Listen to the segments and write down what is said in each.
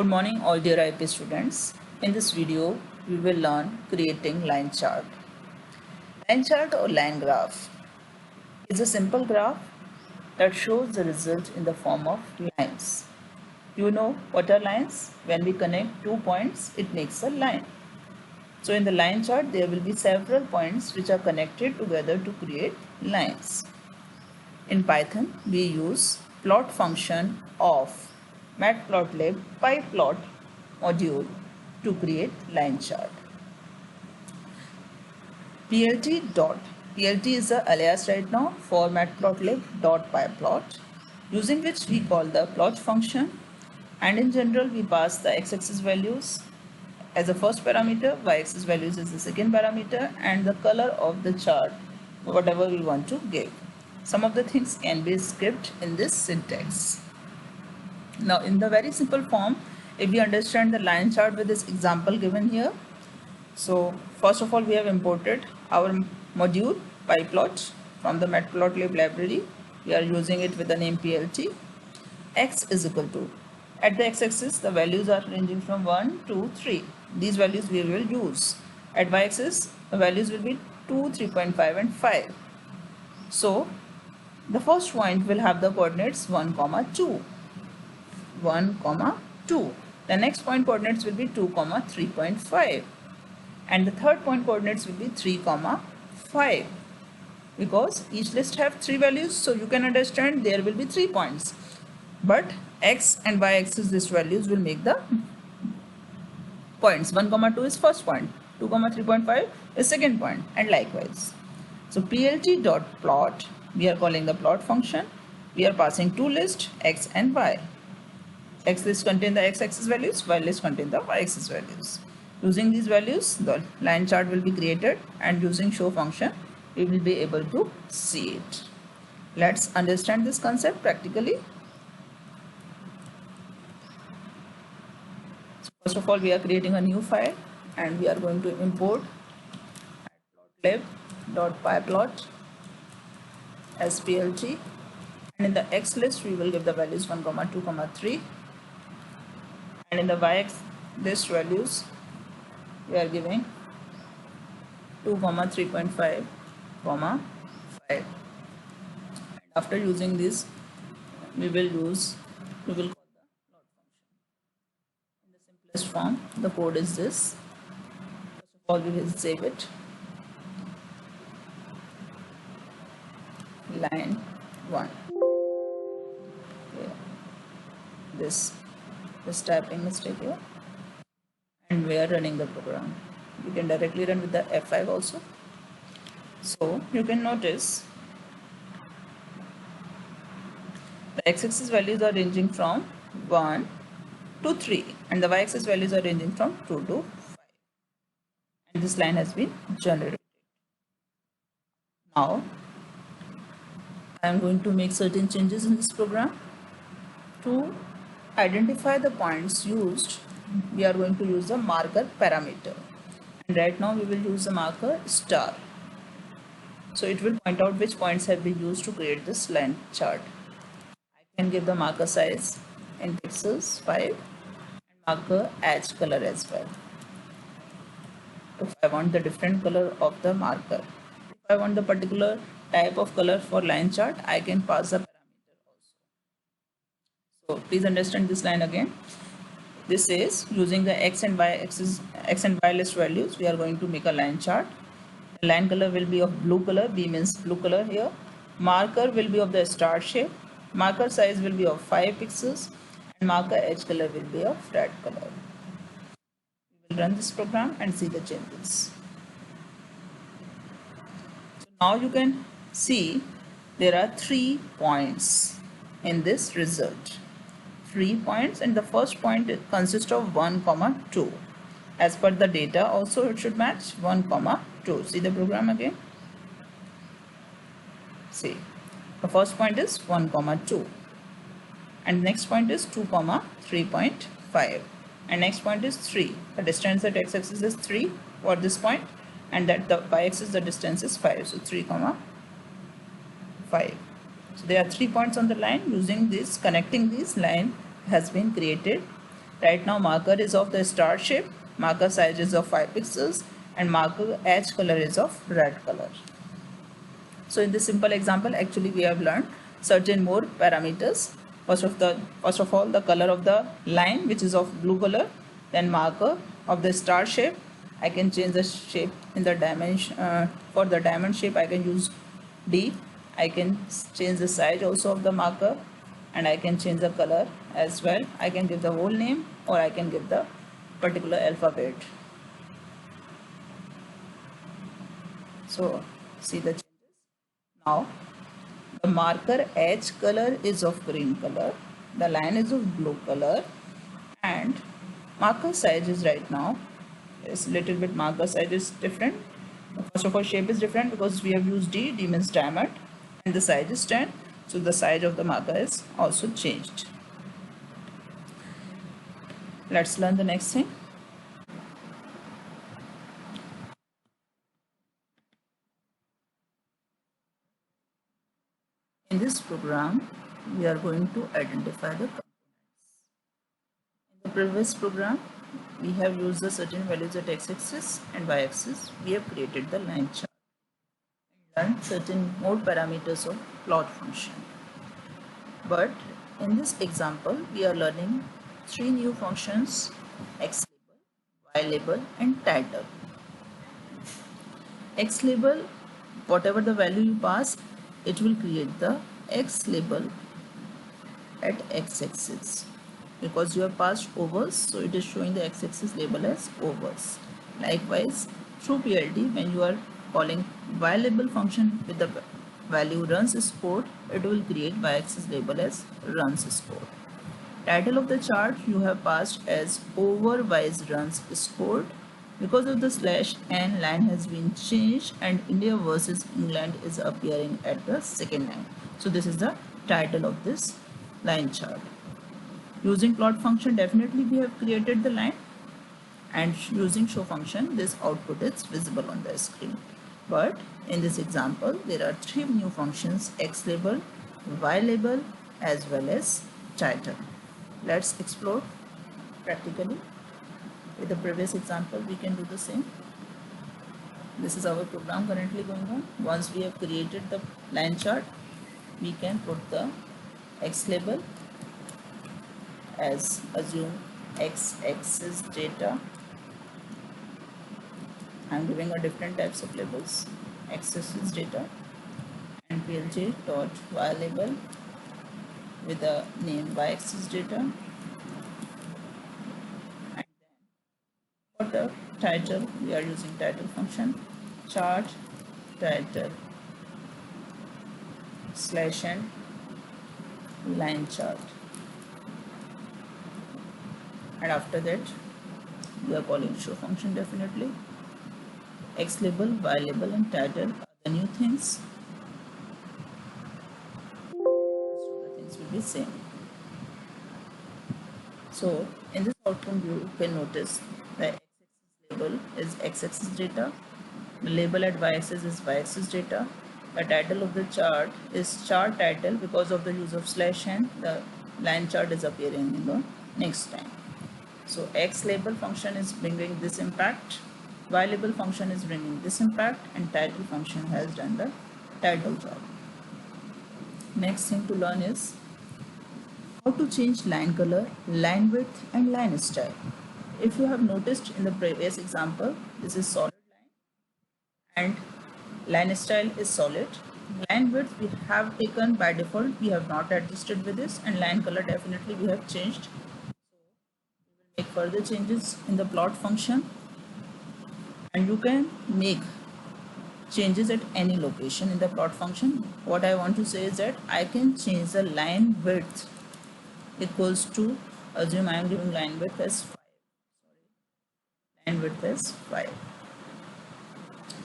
Good morning all dear IP students. In this video, we will learn creating line chart. Line chart or line graph is a simple graph that shows the result in the form of lines. You know what are lines? When we connect 2 points, it makes a line. So in the line chart, there will be several points which are connected together to create lines. In Python, we use plot function of matplotlib pyplot module to create line chart. PLT is the alias right now for matplotlib.pyplot, using which we call the plot function, and in general we pass the x-axis values as the first parameter, y-axis values as the second parameter, and the color of the chart, whatever we want to give. Some of the things can be skipped in this syntax. Now in the very simple form, if we understand the line chart with this example given here, so first of all we have imported our module pyplot from the matplotlib library. We are using it with the name PLT. X is equal to, at the x-axis the values are ranging from 1 to 3. These values we will use. At y-axis the values will be 2, 3.5 and 5. So the first point will have the coordinates 1, 2. 1, 2. The next point coordinates will be 2, 3.5. And the third point coordinates will be 3, 5. Because each list have 3 values, so you can understand there will be 3 points. But x and y axis these values will make the points. 1, 2 is first point, 2, 3.5 is second point, and likewise. So plt.plot, we are calling the plot function. We are passing two lists, x and y. X list contain the x-axis values, y list contain the y-axis values. Using these values, the line chart will be created, and using show function, we will be able to see it. Let's understand this concept practically. So first of all, we are creating a new file, and we are going to import matplotlib.pyplot as PLT, and in the x list we will give the values 1, 2, 3, and in the y list values we are giving 2, 3.5, 5. And after using this, we will call the plot function. In the simplest form, the code is this. First of all, we will save it. Line 1. Okay. This typing mistake here, and we are running the program. You can directly run with the F5 also. So you can notice the x-axis values are ranging from 1 to 3, and the y-axis values are ranging from 2 to 5, and this line has been generated. Now I am going to make certain changes in this program. To identify the points used, we are going to use the marker parameter, and right now we will use the marker star. So it will point out which points have been used to create this line chart. I can give the marker size in pixels 5 and marker edge color as well. If I want the different color of the marker, if I want the particular type of color for line chart, I can pass the parameter also. So please understand this line again. This is using the x and y axis, x and y list values, we are going to make a line chart. The line color will be of blue color, B means blue color here. Marker will be of the star shape. Marker size will be of 5 pixels, and marker edge color will be of red color. We will run this program and see the changes. So now you can see there are 3 points in this result. 3 points, and the first point consists of 1, 2. As per the data also it should match 1, 2. See the program again. See, the first point is 1, 2, and next point is 2, 3.5, and next point is 3. The distance at x-axis is 3 for this point, and that the y-axis the distance is 5. So 3, 5. So there are 3 points on the line. Using this, connecting this line has been created Right now marker is of the star shape, marker size is of 5 pixels, and marker edge color is of red color. So in this simple example, actually we have learned certain more parameters. First of all, the color of the line, which is of blue color. Then marker of the star shape. I can change the shape in the dimension. For the diamond shape, I can use D. I can change the size also of the marker, and I can change the color as well. I can give the whole name, or I can give the particular alphabet. So see the changes. Now the marker edge color is of green color, the line is of blue color, and marker size is right now is little bit, marker size is different. First of all, shape is different because we have used D means diamond, and the size is 10, so the size of the marker is also changed. Let's learn the next thing. In this program, we are going to identify the components. In the previous program, we have used the certain values at x-axis and y-axis. We have created the line chart and learned certain more parameters of plot function. But in this example, we are learning 3 new functions: x label, y label, and title. X label, whatever the value you pass, it will create the x label at x-axis. Because you have passed overs, so it is showing the x-axis label as overs. Likewise, through PLD, when you are calling y label function with the value runs scored, it will create y-axis label as runs scored. Title of the chart you have passed as overwise runs scored. Because of the /n, line has been changed and India versus England is appearing at the second line. So this is the title of this line chart. Using plot function, definitely we have created the line, and using show function, this output is visible on the screen. But in this example, there are 3 new functions: x label, y label, as well as title. Let's explore practically. With the previous example, we can do the same. This is our program currently going on. Once we have created the line chart, we can put the x label as assume x-axis data. I'm giving a different types of labels: x-axis data, and plj dot y label with the name y-axis data. And then for the title, we are using title function, chart title /n line chart. And after that, we are calling show function. Definitely x label, y label, and title are the new things. So the things will be same. So in this outcome, you can notice the x-axis label is x-axis data, the label at y-axis is y-axis data, the title of the chart is chart title. Because of the use of /n, the line chart is appearing in the next line. So x label function is bringing this impact, y label function is bringing this impact, and title function has done the title job. Next thing to learn is how to change line color, line width, and line style. If you have noticed in the previous example, this is solid line and line style is solid. Line width we have taken by default, we have not adjusted with this, and line color definitely we have changed. Make further changes in the plot function, and you can make changes at any location in the plot function. What I want to say is that I can change the line width equals to, assume I am giving line width as 5. Line width as 5.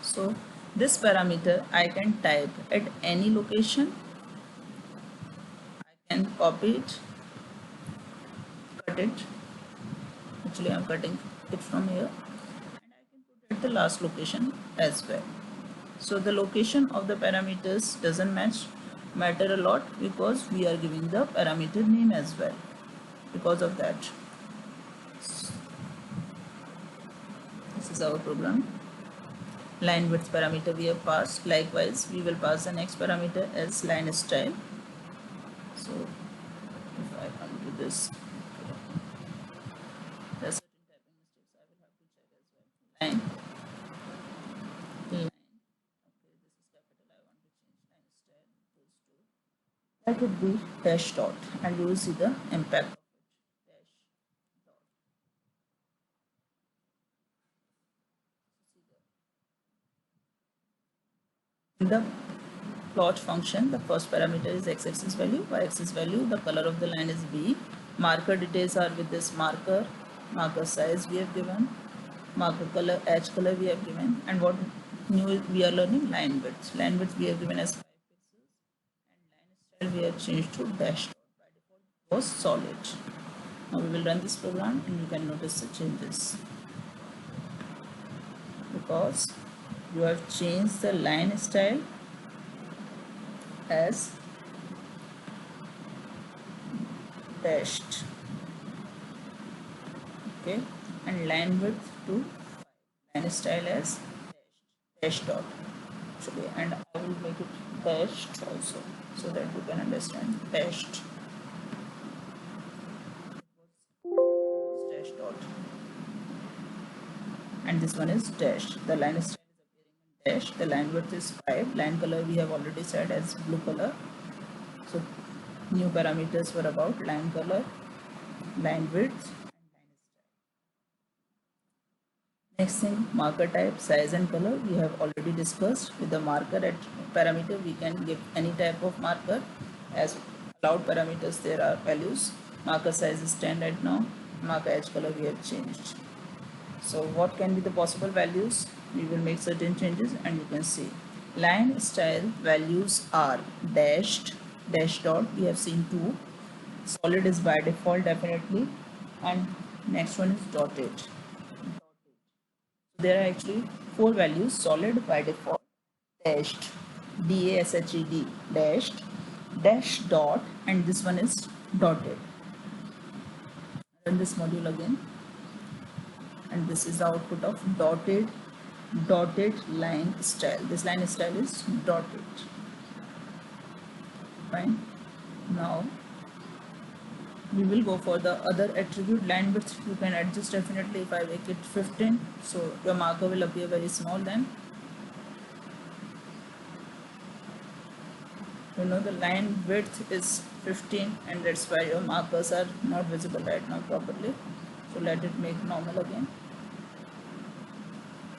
So this parameter I can type at any location. I can copy it, cut it. Actually, I am cutting it from here, and I can put it at the last location as well. So the location of the parameters doesn't matter a lot, because we are giving the parameter name as well. Because of that, This is our program. Line width parameter we have passed. Likewise, we will pass the next parameter as line style. So if I come to this, there are certain typing mistakes I will have to check as well. Line. Okay, this is capital. I want to change line style equals to. That would be dash dot, and you will see the impact of it. Dash dot. In the plot function, the first parameter is x-axis value, y-axis value. The color of the line is B. Marker details are with this marker. Marker size we have given. Marker color, edge color we have given. And what new we are learning? Line width. Line width we have given as 5 pixels. And line style we have changed to dash dot. By default it was solid. Now we will run this program and you can notice the changes. Because you have changed the line style as dashed, okay, and line width to 5. Line style as dash dot actually, and I will make it dashed also so that you can understand. Dashed was dash dot, and this one is dashed. The line style is appearing in dash. The line width is 5. Line color we have already said as blue color. So new parameters were about line color, line width, and line style. Next thing, marker type, size and color we have already discussed. With the marker at parameter we can give any type of marker. As allowed parameters there are values. Marker size is 10 right now. Marker edge color we have changed. So what can be the possible values? We will make certain changes and you can see. Line style values are dashed, dash dot, we have seen 2. Solid is by default definitely, and next one is dotted. There are actually 4 values: solid by default, dashed, DASHED, dashed, dash dot, and this one is dotted. Run this module again, and this is the output of dotted line style. This line style is dotted. Fine. Now we will go for the other attribute, line width. You can adjust definitely. If I make it 15, so your marker will appear very small then. You know the line width is 15 and that's why your markers are not visible right now properly. So let it make normal again.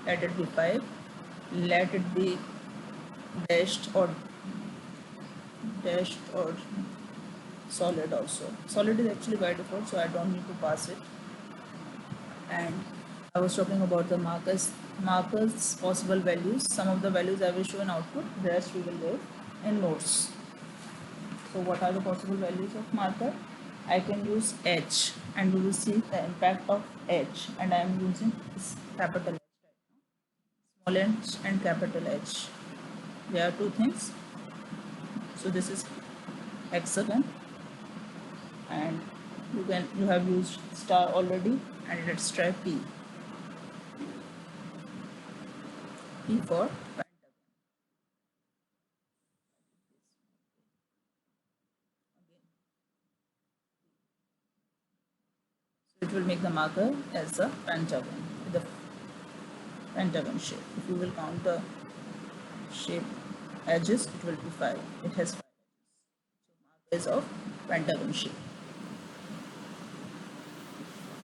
Let it be 5. Let it be dashed or solid also. Solid is actually by default, so I don't need to pass it. And I was talking about the markers possible values. Some of the values I will show in output, the rest we will give in notes. So what are the possible values of marker? I can use H and we will see the impact of H, and I am using capital H right now. Small h and capital H. There are 2 things. So this is hexagon, and you have used star already, and let's try P. P for pentagon. So it will make the marker as a pentagon, with the pentagon shape. If you will count the shape edges, it will be 5. It has 5 edges. So marker is of pentagon shape.